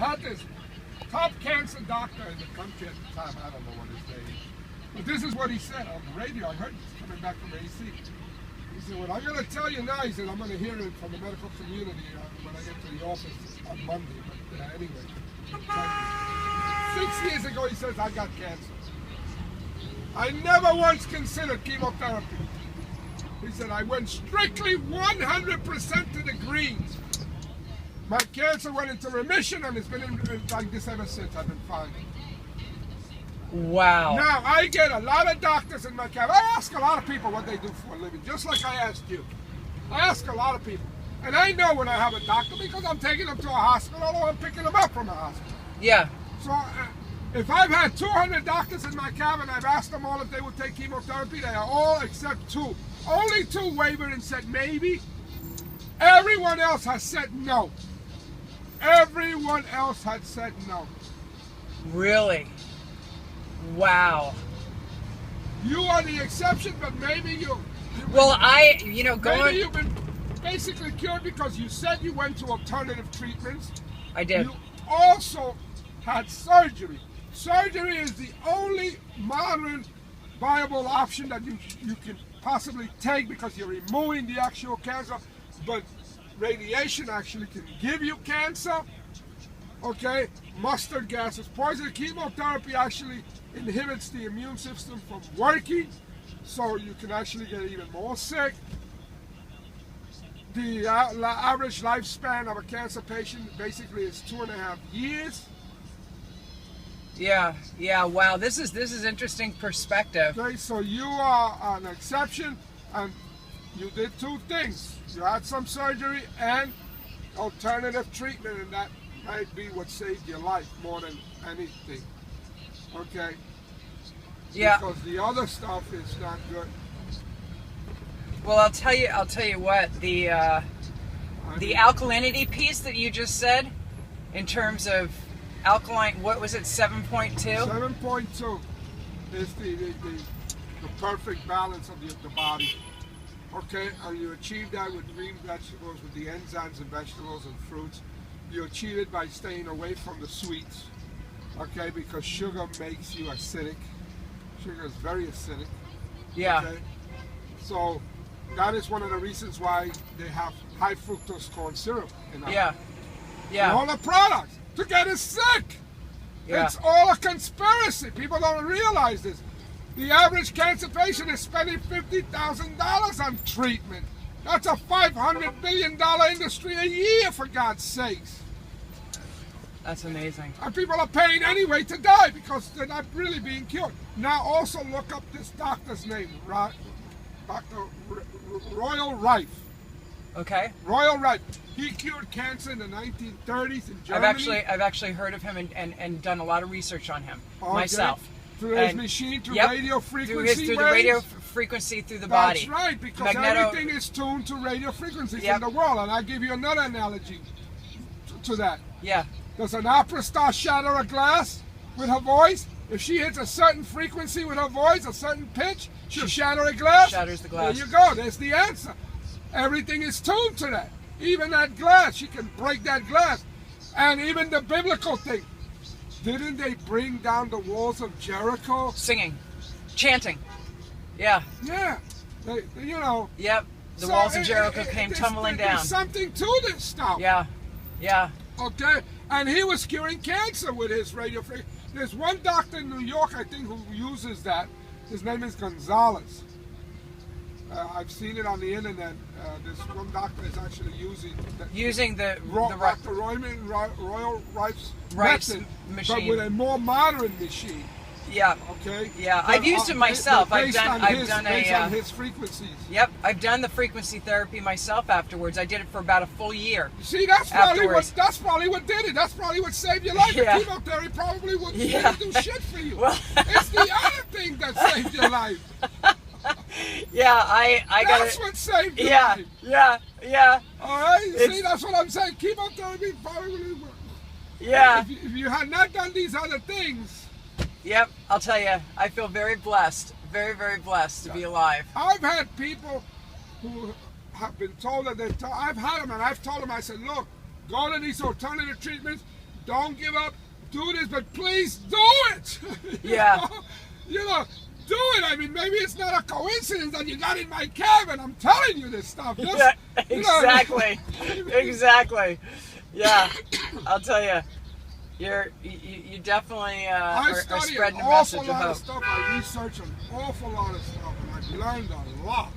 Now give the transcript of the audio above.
had this top cancer doctor in the country at the time. I don't know what his name is. But this is what he said on the radio. I heard this coming back from AC. He said, what I'm going to tell you now, he said, I'm going to hear it from the medical community when I get to the office on Monday. But anyway, 6 years ago, he says, I got cancer. I never once considered chemotherapy. He said, I went strictly 100% to the greens. My cancer went into remission and it's been like this ever since. I've been fine. Wow. Now, I get a lot of doctors in my cabin. I ask a lot of people what they do for a living, just like I asked you. I ask a lot of people. And I know when I have a doctor because I'm taking them to a hospital or I'm picking them up from a hospital. Yeah. So if I've had 200 doctors in my cabin, I've asked them all if they would take chemotherapy. They are all except 2. Only 2 wavered and said maybe. Everyone else has said no. Everyone else had said no. Really? Wow. You are the exception, but maybe you. Well, going. You've been basically cured because you said you went to alternative treatments. I did. You also had surgery. Surgery is the only modern viable option that you can possibly take because you're removing the actual cancer, but radiation actually can give you cancer. Okay, mustard gas is poison. Chemotherapy actually inhibits the immune system from working, so you can actually get even more sick. The average lifespan of a cancer patient basically is 2.5 years. Yeah, wow, this is interesting perspective. Okay, so you are an exception, and you did 2 things. You had some surgery and alternative treatment, and that might be what saved your life more than anything. Okay? Yeah. Because the other stuff is not good. Well, I'll tell you what, the alkalinity piece that you just said, in terms of alkaline, what was it, 7.2? 7.2 is the perfect balance of the body. Okay, and you achieve that with green vegetables, with the enzymes in vegetables and fruits. You achieve it by staying away from the sweets. Okay, because sugar makes you acidic. Sugar is very acidic. Yeah. Okay? So that is one of the reasons why they have high fructose corn syrup in our Yeah. all the products to get us sick. Yeah. It's all a conspiracy. People don't realize this. The average cancer patient is spending $50,000 on treatment. That's a $500 billion industry a year, for God's sakes. That's amazing. And people are paying anyway to die because they're not really being cured. Now also look up this doctor's name, Dr. Royal Rife. Okay. Royal Rife. He cured cancer in the 1930s in Germany. I've actually heard of him and done a lot of research on him myself. Through his machine, through radio frequency through the radio frequency through the body. That's right, because everything is tuned to radio frequencies in the world. And I'll give you another analogy to that. Yeah. Does an opera star shatter a glass with her voice? If she hits a certain frequency with her voice, a certain pitch, she'll shatter a glass. Shatters the glass. There you go. There's the answer. Everything is tuned to that. Even that glass, she can break that glass. And even the biblical thing. Didn't they bring down the walls of Jericho? Singing. Chanting. Yeah. Yeah. You know. Yep. The walls of Jericho came tumbling down. There's something to this stuff. Yeah. Yeah. Okay. And he was curing cancer with his radio frequency. There's one doctor in New York, I think, who uses that. His name is Gonzalez. I've seen it on the internet. This one doctor is actually using the Dr. Royal Rife's method, machine, but with a more modern machine. Yeah. Okay. Yeah, I've used it myself. Based on his frequencies. Yep, I've done the frequency therapy myself afterwards. I did it for about a full year. See, that's probably what did it. That's probably what saved your life. Yeah. The chemotherapy probably wouldn't do shit for you. Well, it's the other thing that saved your life. Yeah, I got it. That's what saved your life. Yeah. All right. See, that's what I'm saying. Chemotherapy probably. Yeah. If you had not done these other things. Yep, I'll tell you, I feel very blessed, very, very blessed to be alive. I've had people who have been told that I've had them and I've told them, I said, look, go to these alternative treatments, don't give up, do this, but please do it. Yeah. You know, do it. I mean, maybe it's not a coincidence that you got in my cabin. I'm telling you this stuff. Just, Yeah, you know, exactly. Exactly. Yeah, I'll tell you. You definitely are spreading a message of hope. I research an awful lot of stuff, and I've learned a lot.